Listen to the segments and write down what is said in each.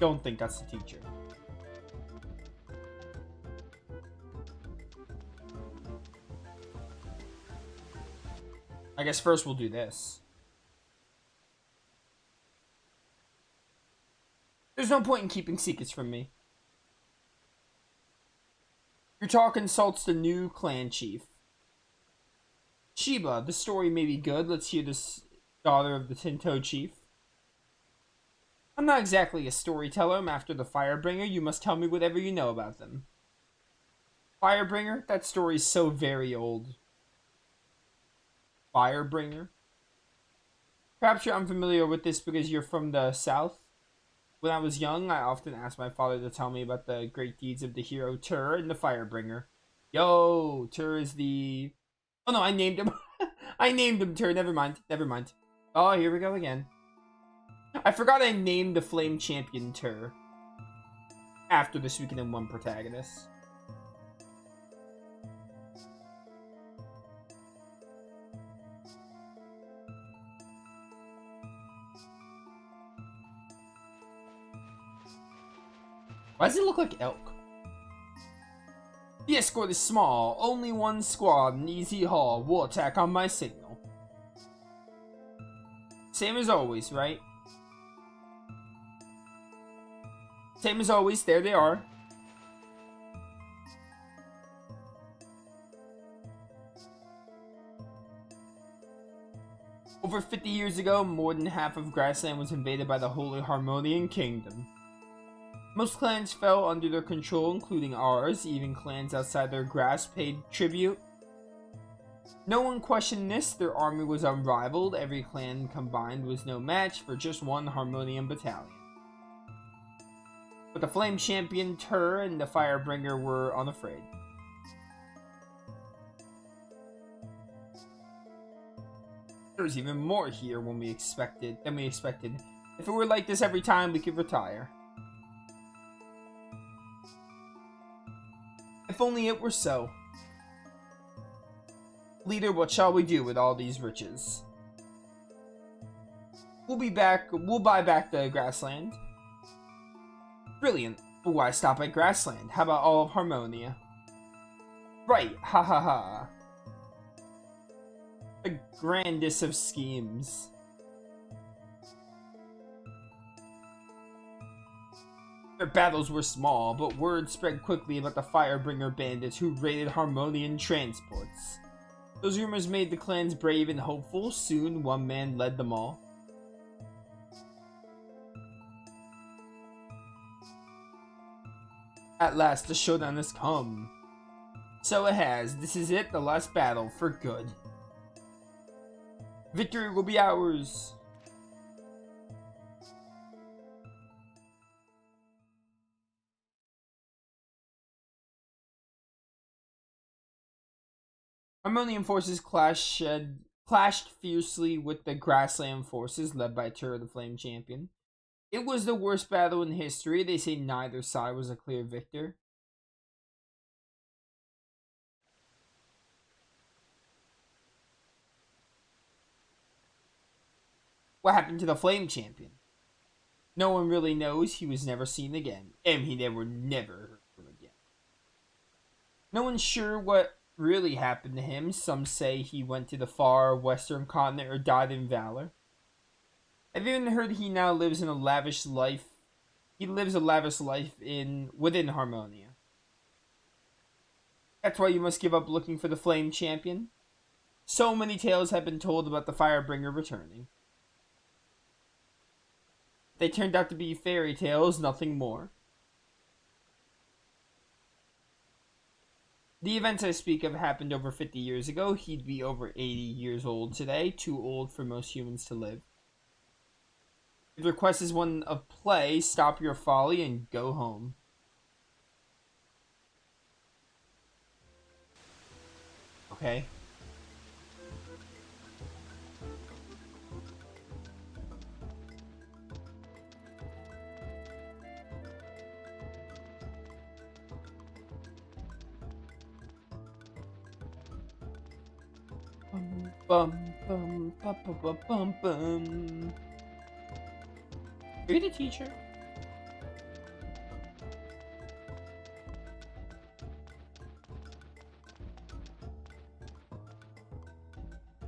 don't think that's the teacher. I guess first we'll do this. There's no point in keeping secrets from me. Your talk insults the new clan chief. Shiba, the story may be good. Let's hear this, daughter of the Tinto chief. I'm not exactly a storyteller. I'm after the Firebringer. You must tell me whatever you know about them. Firebringer? That story's so very old. Firebringer? Perhaps you're unfamiliar with this because you're from the south. When I was young, I often asked my father to tell me about the great deeds of the hero Tur and the Firebringer. Yo, Tur is the... Oh no, I named him. I named him Tur. Never mind. Never mind. Oh, here we go again. I forgot I named the Flame Champion Tur after the Suikoden 1 protagonist. Why does it look like elk? The escort is small. Only one squad in Easy Hall will attack on my signal. Same as always, right? Same as always. There they are. Over 50 years ago, more than half of Grassland was invaded by the Holy Harmonian Kingdom. Most clans fell under their control, including ours. Even clans outside their grasp paid tribute. No one questioned this. Their army was unrivaled. Every clan combined was no match for just one Harmonian battalion. But the Flame Champion, Tur, and the Firebringer were unafraid. There's even more here than we expected. If it were like this every time, we could retire. If only it were so. Leader, what shall we do with all these riches? We'll buy back the grassland. Brilliant. But why stop at grassland? How about all of Harmonia? Right, ha ha ha. The grandest of schemes. Their battles were small, but word spread quickly about the Firebringer bandits who raided Harmonian transports. Those rumors made the clans brave and hopeful. Soon, one man led them all. At last, the showdown has come. So it has. This is it, the last battle, for good. Victory will be ours. Harmonian forces clashed fiercely with the Grassland forces led by Tur the Flame Champion. It was the worst battle in history. They say neither side was a clear victor. What happened to the Flame Champion? No one really knows. He was never seen again. And he never heard from again. No one's sure what really happened to him. Some say he went to the far western continent or died in valor. I've even heard he now lives in a lavish life. He lives a lavish life within Harmonia. That's why you must give up looking for the Flame Champion. So many tales have been told about the Firebringer returning. They turned out to be fairy tales, nothing more. The events I speak of happened over 50 years ago. He'd be over 80 years old today, too old for most humans to live. If the request is one of play, stop your folly and go home. Okay. Bum bum bum bum bum bum bum. Are you the teacher?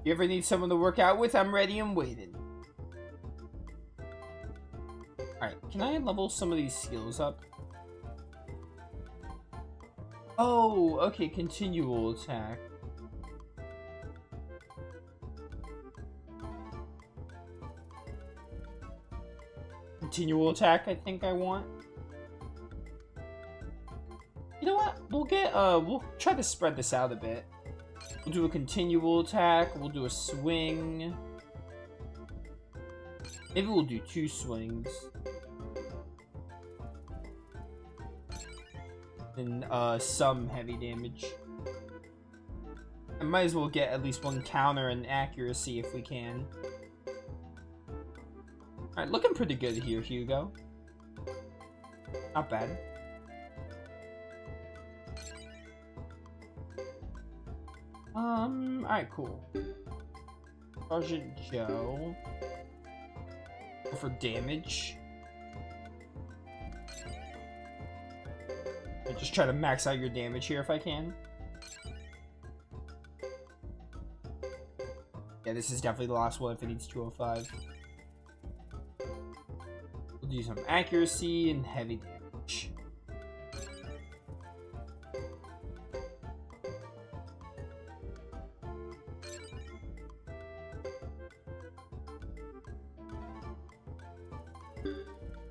You ever need someone to work out with? I'm ready and waiting. Alright, can I level some of these skills up? Oh, okay, continual attack. Continual attack, I think I want. You know what? We'll try to spread this out a bit. We'll do a continual attack, we'll do a swing. Maybe we'll do 2 swings. And some heavy damage. I might as well get at least 1 counter and accuracy if we can. Alright, looking pretty good here, Hugo. Not bad. Alright, cool. Sergeant Joe. Go for damage. I'll just try to max out your damage here if I can. Yeah, this is definitely the last one if it needs 205. We'll do some accuracy and heavy damage.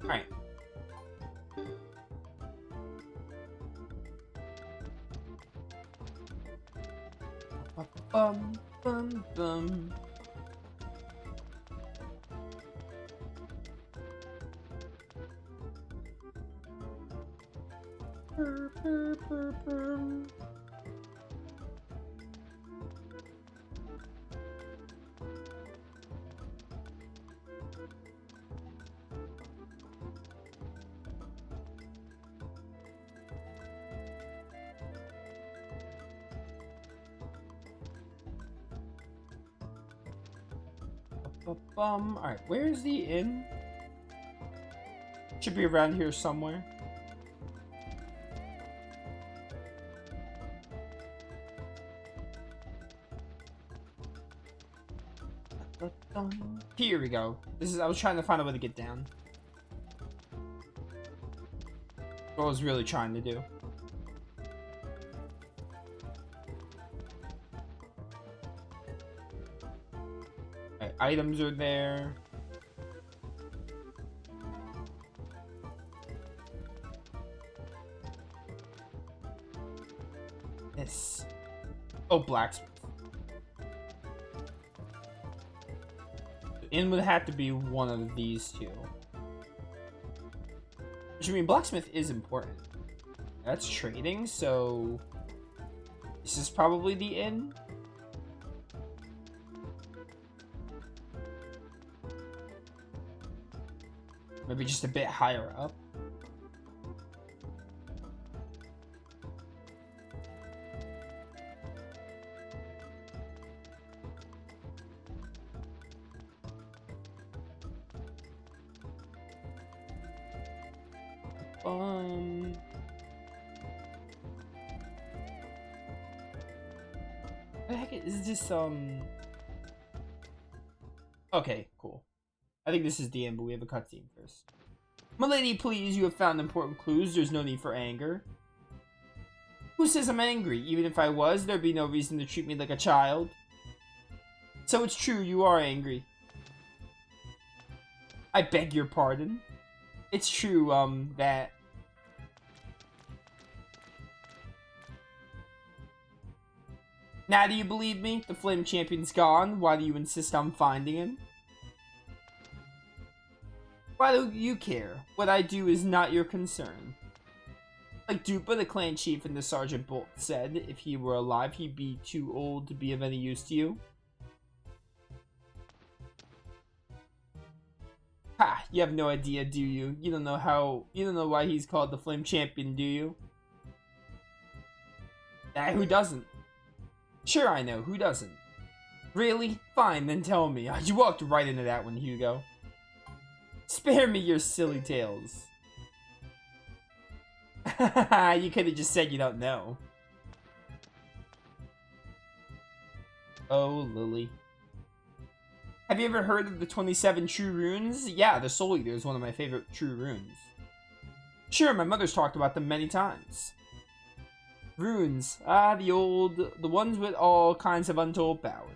Alright. Bum, bum, bum. Burr, burr, burr, burr. Alright, where's the inn? Should be around here somewhere. Here we go. I was trying to find a way to get down. What I was really trying to do. Alright, items are there. This. Oh, blacksmith. The inn would have to be one of these two. Which, I mean, blacksmith is important. That's trading, so this is probably the inn. Maybe just a bit higher up. What the heck is this, Okay, cool. I think this is the end, but we have a cutscene first. Milady, please, you have found important clues. There's no need for anger. Who says I'm angry? Even if I was, there'd be no reason to treat me like a child. So it's true, you are angry. I beg your pardon. It's true, that... Now do you believe me? The Flame Champion's gone. Why do you insist on finding him? Why do you care? What I do is not your concern. Like Dupa, the clan chief, and the Sergeant both said, if he were alive, he'd be too old to be of any use to you. Ha! You have no idea, do you? You don't know why he's called the Flame Champion, do you? Who doesn't? Sure I know, who doesn't? Really? Fine, then tell me. You walked right into that one, Hugo. Spare me your silly tales. You could have just said you don't know. Oh, Lily. Have you ever heard of the 27 true runes? Yeah, the Soul Eater is one of my favorite true runes. Sure, my mother's talked about them many times. Runes. The ones with all kinds of untold powers.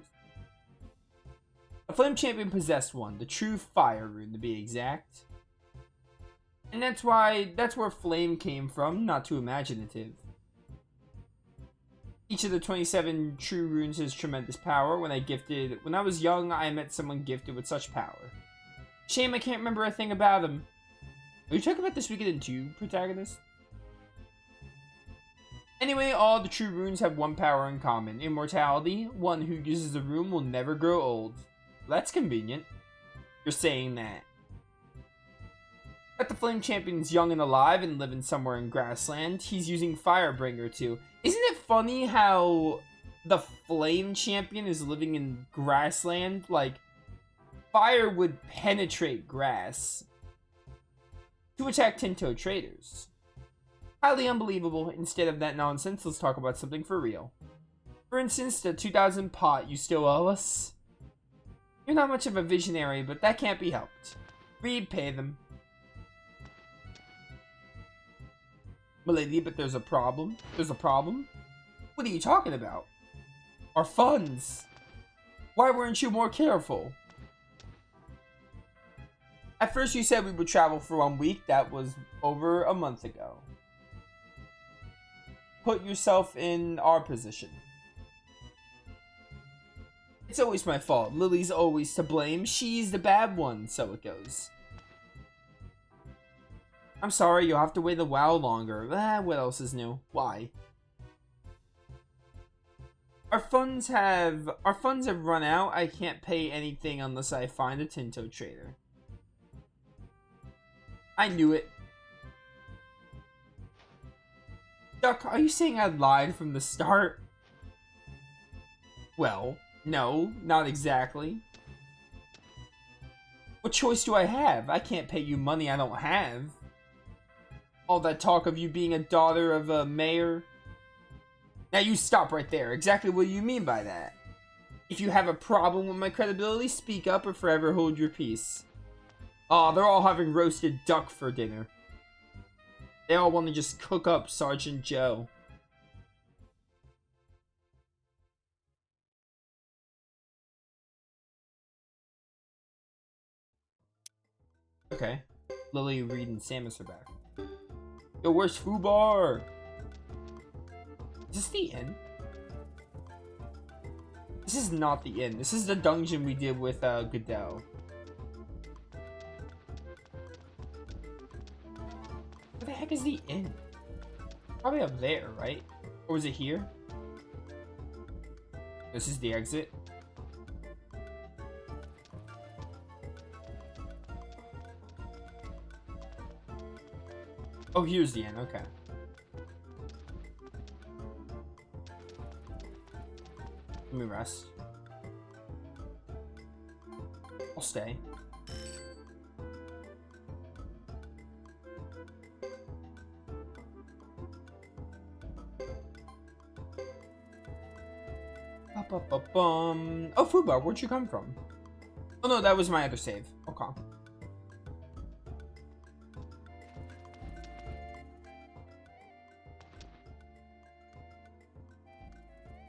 A Flame Champion possessed one, the true Fire rune to be exact. And that's where Flame came from, not too imaginative. Each of the 27 true runes has tremendous power. When I was young, I met someone gifted with such power. Shame I can't remember a thing about him. Are you talking about the Suikoden 2 protagonist? Anyway, all the true runes have one power in common. Immortality. One who uses the rune will never grow old. That's convenient. You're saying that. But the Flame Champion's young and alive and living somewhere in Grassland. He's using Firebringer too. Isn't it funny how the Flame Champion is living in Grassland? Like, fire would penetrate grass to attack Tinto traders. Highly unbelievable. Instead of that nonsense, let's talk about something for real. For instance, the 2,000 pot you still owe us. You're not much of a visionary, but that can't be helped. Repay them. Milady, but there's a problem. There's a problem? What are you talking about? Our funds. Why weren't you more careful? At first you said we would travel for 1 week. That was over a month ago. Put yourself in our position. It's always my fault. Lily's always to blame. She's the bad one, so it goes. I'm sorry, you'll have to wait a while longer. What else is new? Why? Our funds have run out. I can't pay anything unless I find a Tinto trader. I knew it. Duck, are you saying I lied from the start? Well, no, not exactly. What choice do I have? I can't pay you money I don't have. All that talk of you being a daughter of a mayor. Now you stop right there. Exactly what do you mean by that? If you have a problem with my credibility, speak up or forever hold your peace. Oh, they're all having roasted duck for dinner. They all want to just cook up Sergeant Joe. Okay. Lily, Reed, and Samus are back. Yo, where's Fubar? Is this the inn? This is not the inn. This is the dungeon we did with Goodell. Where the heck is the inn? Probably up there, right? Or was it here? This is the exit. Oh, here's the inn. Okay. Let me rest. I'll stay. Oh, Fubar, where'd you come from? Oh no, that was my other save. Okay.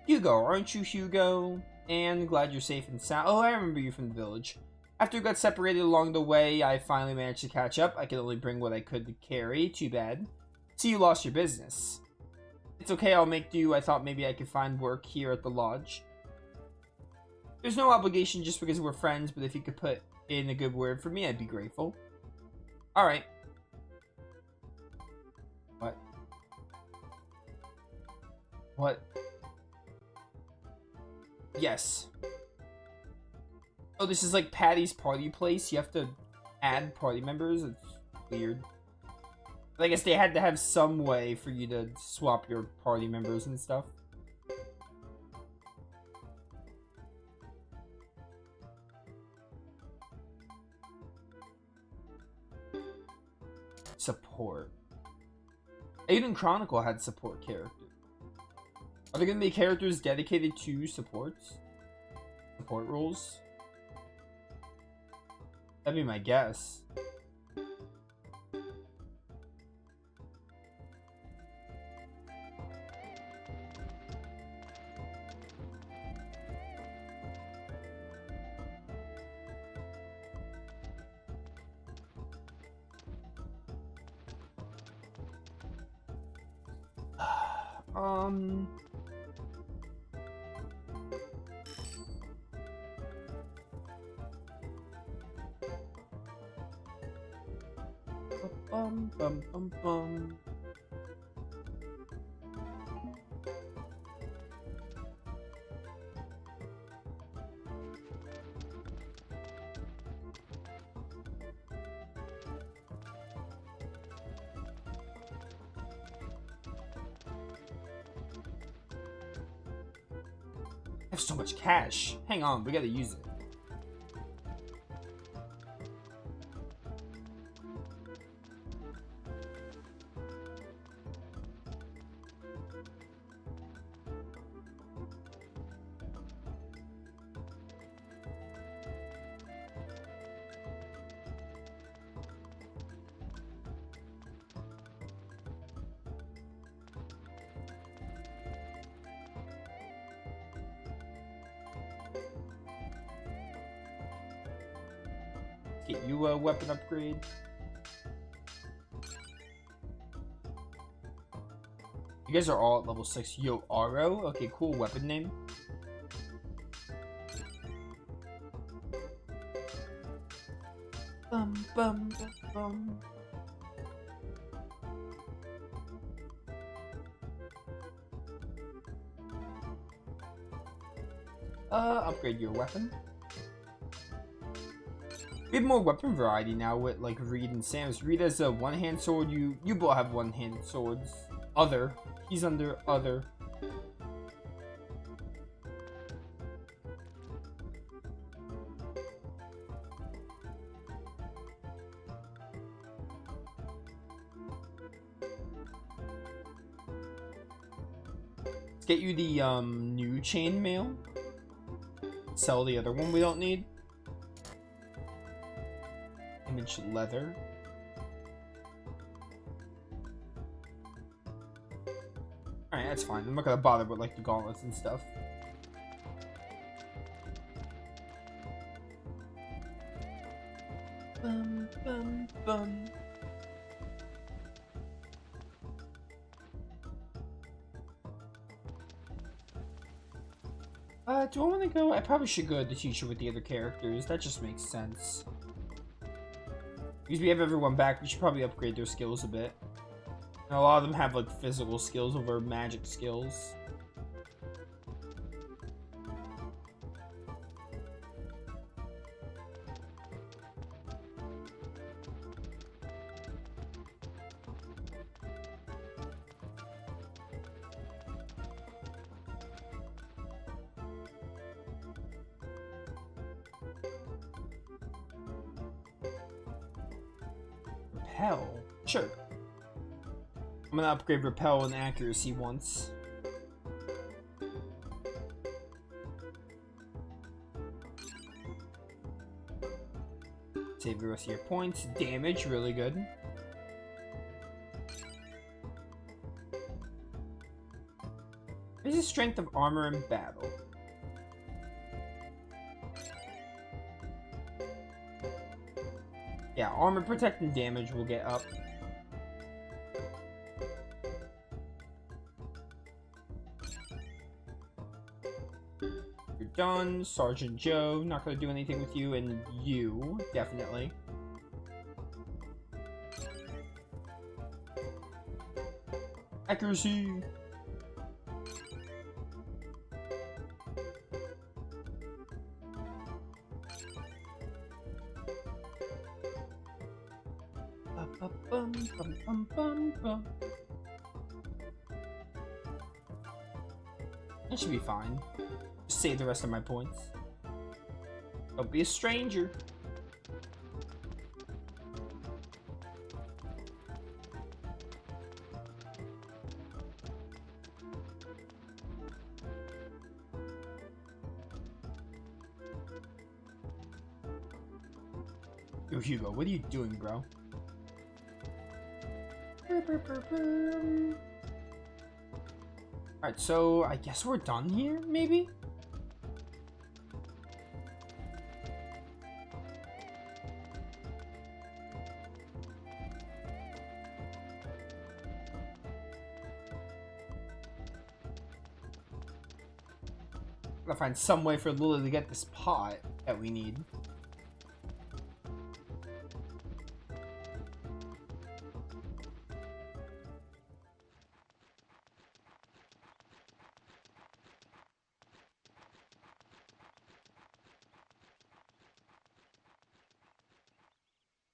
Hugo, aren't you Hugo? And glad you're safe and sound. Oh, I remember you from the village. After we got separated along the way, I finally managed to catch up. I could only bring what I could to carry. Too bad. See, you lost your business. It's okay, I'll make do. I thought maybe I could find work here at the lodge. There's no obligation just because we're friends, but if you could put in a good word for me, I'd be grateful. Alright. What? What? Yes. Oh, this is like Patty's party place. You have to add party members. It's weird. But I guess they had to have some way for you to swap your party members and stuff. Support. Aiden Chronicle had support characters. Are there going to be characters dedicated to supports? Support roles? That'd be my guess. Um. Bum bum bum bum. I have so much cash. Hang on, we gotta use it. Get you a weapon upgrade. You guys are all at level 6. Yo, Aro? Okay, cool weapon name. Bum bum bum bum. Upgrade your weapon. We have more weapon variety now with like Reed and Sam's. Reed has a one-hand sword. You both have one-hand swords. Other. He's under other. Let's get you the new chainmail. Sell the other one we don't need. Image leather. Alright, that's fine. I'm not gonna bother with like the gauntlets and stuff. Bum bum bum. Do I want to go? I probably should go to the teacher with the other characters. That just makes sense. Because we have everyone back, we should probably upgrade their skills a bit. And a lot of them have like physical skills over magic skills. Repel? Sure. I'm gonna upgrade repel and accuracy once. Save the rest of your points. Damage, really good. Raises strength of armor in battle. Yeah, armor, protect, and damage will get up. You're done. Sergeant Joe, not gonna do anything with you, and you, definitely. Accuracy. Bum, bum, bum, bum, bum. That should be fine. Just save the rest of my points. Don't be a stranger. Yo, Hugo, what are you doing, bro? Alright, so I guess we're done here, maybe? Gotta find some way for Lily to get this pot that we need.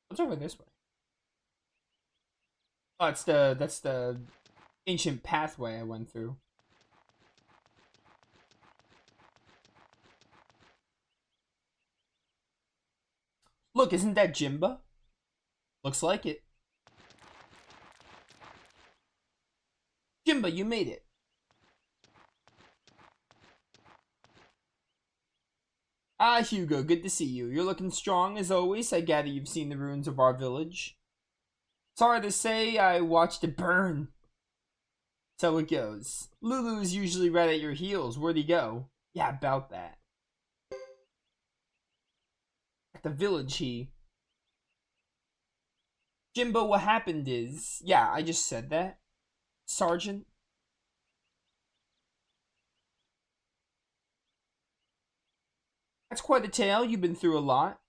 What's over this way? Oh, that's the ancient pathway I went through. Look, isn't that Jimba? Looks like it. Jimba, you made it. Ah, Hugo, good to see you. You're looking strong as always. I gather you've seen the ruins of our village. Sorry to say, I watched it burn. So it goes. Lulu is usually right at your heels. Where'd he go? Yeah, about that. At the village, Jimbo, what happened is... Yeah, I just said that. Sergeant. That's quite a tale. You've been through a lot.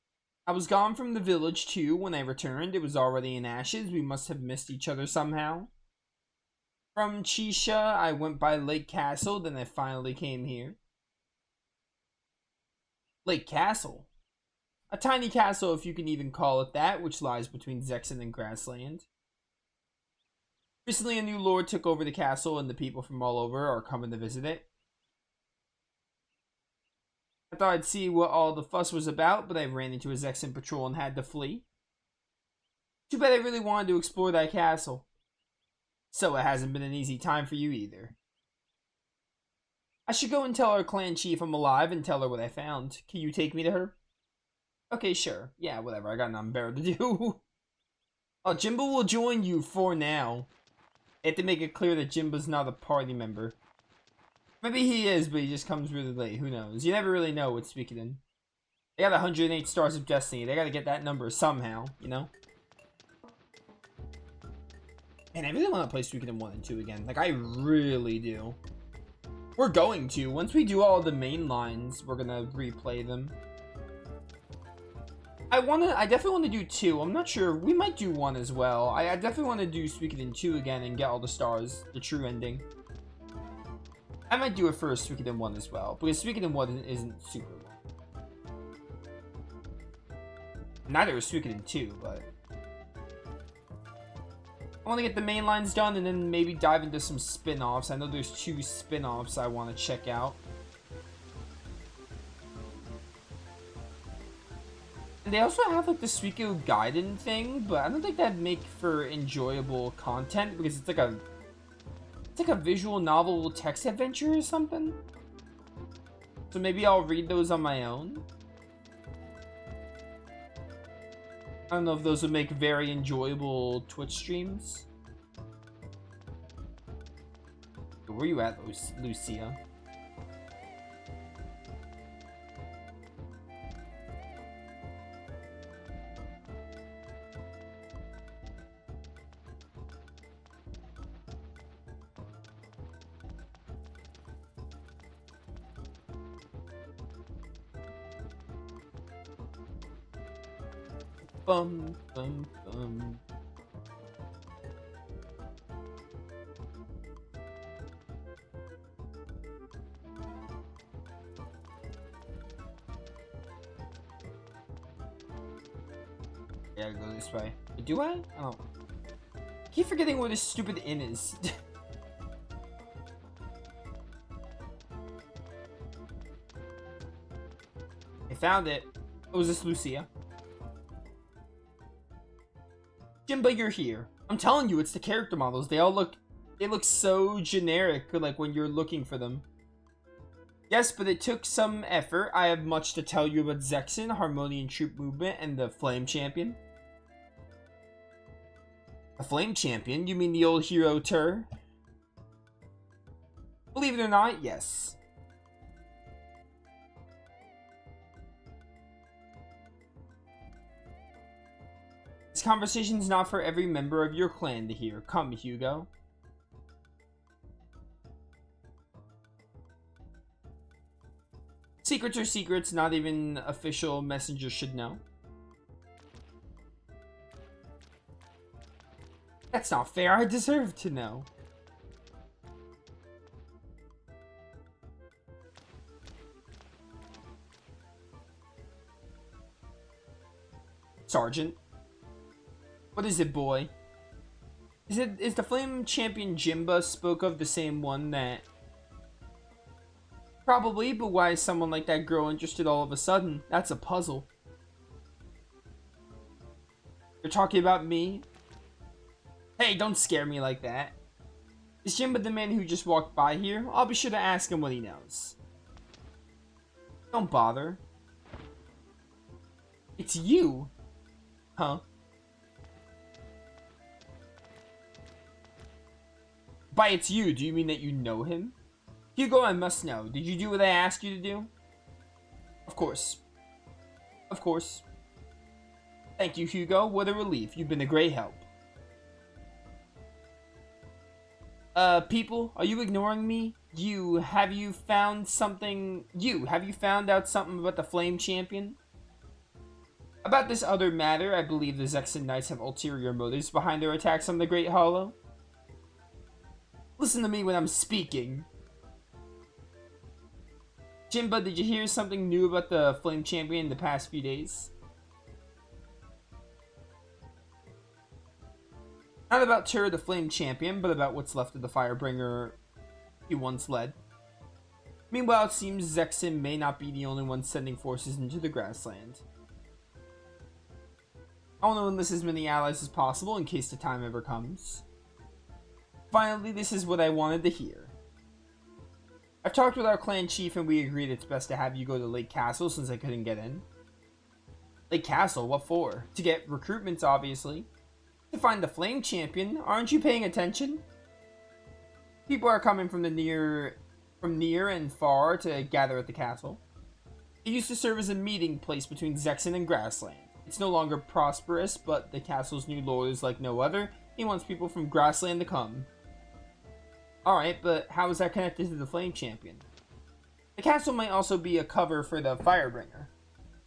I was gone from the village, too. When I returned, it was already in ashes. We must have missed each other somehow. From Chisha, I went by Lake Castle, then I finally came here. Lake Castle? A tiny castle, if you can even call it that, which lies between Zexen and Grassland. Recently, a new lord took over the castle, and the people from all over are coming to visit it. I thought I'd see what all the fuss was about, but I ran into a Zexen patrol and had to flee. Too bad I really wanted to explore that castle. So it hasn't been an easy time for you either. I should go and tell our clan chief I'm alive and tell her what I found. Can you take me to her? Okay, sure. Yeah, whatever. I got nothing better to do. Oh, Jimbo will join you for now. I have to make it clear that Jimbo's not a party member. Maybe he is, but he just comes really late. Who knows? You never really know with Suikoden. They got 108 stars of destiny. They gotta get that number somehow, you know? Man, I really want to play Suikoden 1 and 2 again. Like, I really do. We're going to. Once we do all the main lines, we're gonna replay them. I definitely want to do 2. I'm not sure. We might do 1 as well. I definitely want to do Suikoden 2 again and get all the stars. The true ending. I might do it for Suikoden 1 as well. Because Suikoden 1 isn't super long. Neither is Suikoden 2, but... I want to get the main lines done and then maybe dive into some spin-offs. I know there's 2 spin-offs I want to check out. And they also have like the Suikoden thing, but I don't think that'd make for enjoyable content because it's like a visual novel text adventure or something. So maybe I'll read those on my own. I don't know if those would make very enjoyable Twitch streams. Where are you at, Lucia? Bum, bum, bum. I gotta go this way. Do I? Oh. I keep forgetting where this stupid inn is. I found it. Oh, is this Lucia? Jimba, you're here. I'm telling you, it's the character models. They look so generic, like when you're looking for them. Yes, but it took some effort. I have much to tell you about Zexen, Harmonian Troop Movement, and the Flame Champion. The Flame Champion? You mean the old hero Tur? Believe it or not, yes. This conversation's not for every member of your clan to hear. Come, Hugo. Secrets are secrets, not even official messengers should know. That's not fair, I deserve to know. Sergeant. What is it, boy? Is the Flame Champion Jimba spoke of the same one that... Probably, but why is someone like that girl interested all of a sudden? That's a puzzle. You're talking about me? Hey, don't scare me like that. Is Jimba the man who just walked by here? I'll be sure to ask him what he knows. Don't bother. It's you. Huh? By it's you, do you mean that you know him? Hugo, I must know. Did you do what I asked you to do? Of course. Of course. Thank you, Hugo. What a relief. You've been a great help. People, are you ignoring me? Have you found out something about the Flame Champion? About this other matter, I believe the Zexen Knights have ulterior motives behind their attacks on the Great Hollow. Listen to me when I'm speaking. Jimba, did you hear something new about the Flame Champion in the past few days? Not about Tur the Flame Champion, but about what's left of the Firebringer he once led. Meanwhile, it seems Zexen may not be the only one sending forces into the grassland. I want to enlist as many allies as possible in case the time ever comes. Finally, this is what I wanted to hear. I've talked with our clan chief and we agreed it's best to have you go to Lake Castle since I couldn't get in. Lake Castle? What for? To get recruitments, obviously. To find the Flame Champion? Aren't you paying attention? People are coming from near and far to gather at the castle. It used to serve as a meeting place between Zexen and Grassland. It's no longer prosperous, but the castle's new lord is like no other. He wants people from Grassland to come. Alright, but how is that connected to the Flame Champion? The castle might also be a cover for the Firebringer.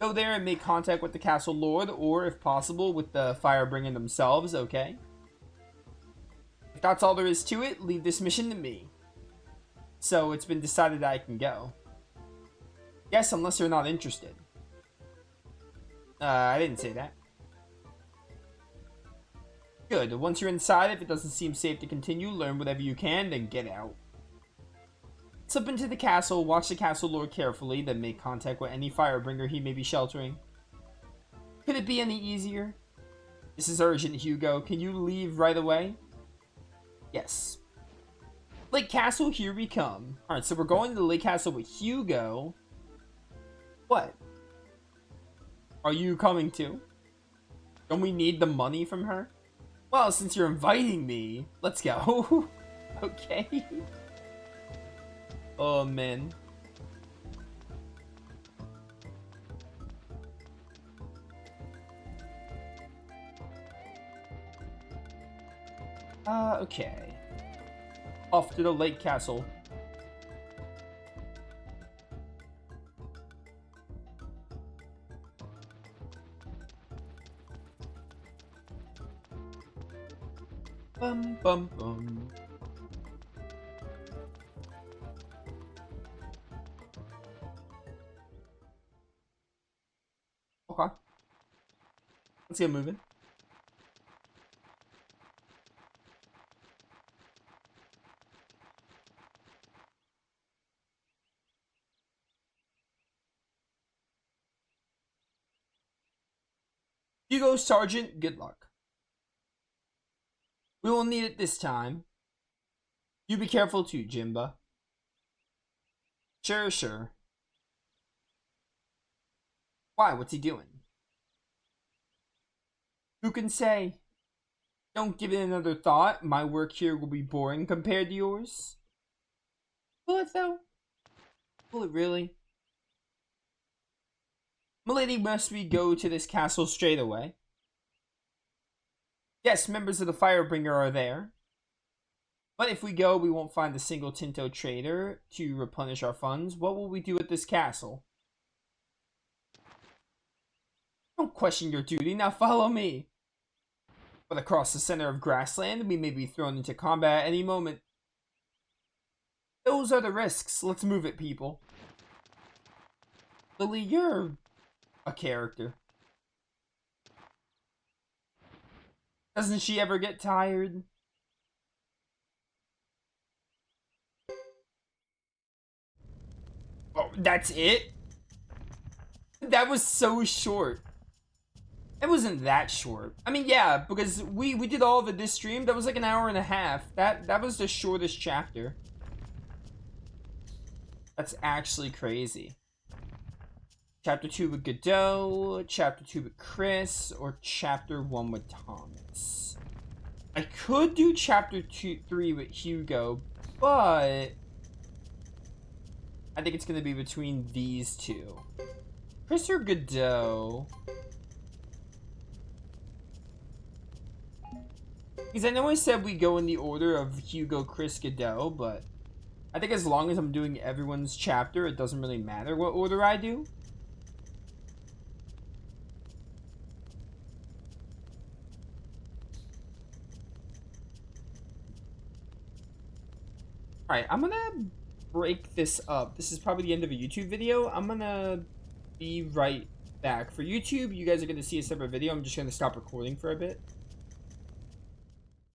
Go there and make contact with the castle lord, or if possible, with the Firebringer themselves, okay? If that's all there is to it, leave this mission to me. So it's been decided that I can go. Yes, unless you're not interested. I didn't say that. Good. Once you're inside, if it doesn't seem safe to continue, learn whatever you can, then get out. Slip into the castle, watch the castle lord carefully, then make contact with any Firebringer he may be sheltering. Could it be any easier? This is urgent, Hugo. Can you leave right away? Yes. Lake Castle, here we come. Alright, so we're going to the Lake Castle with Hugo. What? Are you coming too? Don't we need the money from her? Well, since you're inviting me, let's go. Okay. Oh, man. Okay. Off to the Lake Castle. Bum, bum, bum. Okay. Let's get moving. Hugo, Sergeant, good luck. We will need it this time. You be careful too, Jimba. Sure, sure. Why? What's he doing? Who can say? Don't give it another thought. My work here will be boring compared to yours. Will it, though? Will it really? Milady, must we go to this castle straight away? Yes, members of the Firebringer are there. But if we go, we won't find a single Tinto trader to replenish our funds. What will we do at this castle? Don't question your duty, now follow me. But across the center of grassland, we may be thrown into combat at any moment. Those are the risks. Let's move it, people. Lily, you're a character. Doesn't she ever get tired? Oh, that's it? That was so short. It wasn't that short. I mean, yeah, because we did all of it this stream. That was like an hour and a half. That was the shortest chapter. That's actually crazy. Chapter 2 with Godot, Chapter 2 with Chris, or Chapter 1 with Thomas. I could do Chapter 3 with Hugo, but I think it's going to be between these two. Chris or Godot? Because I know I said we go in the order of Hugo, Chris, Godot, but I think as long as I'm doing everyone's chapter, it doesn't really matter what order I do. Alright, I'm gonna break this up. This is probably the end of a YouTube video. I'm gonna be right back. For YouTube, you guys are gonna see a separate video. I'm just gonna stop recording for a bit.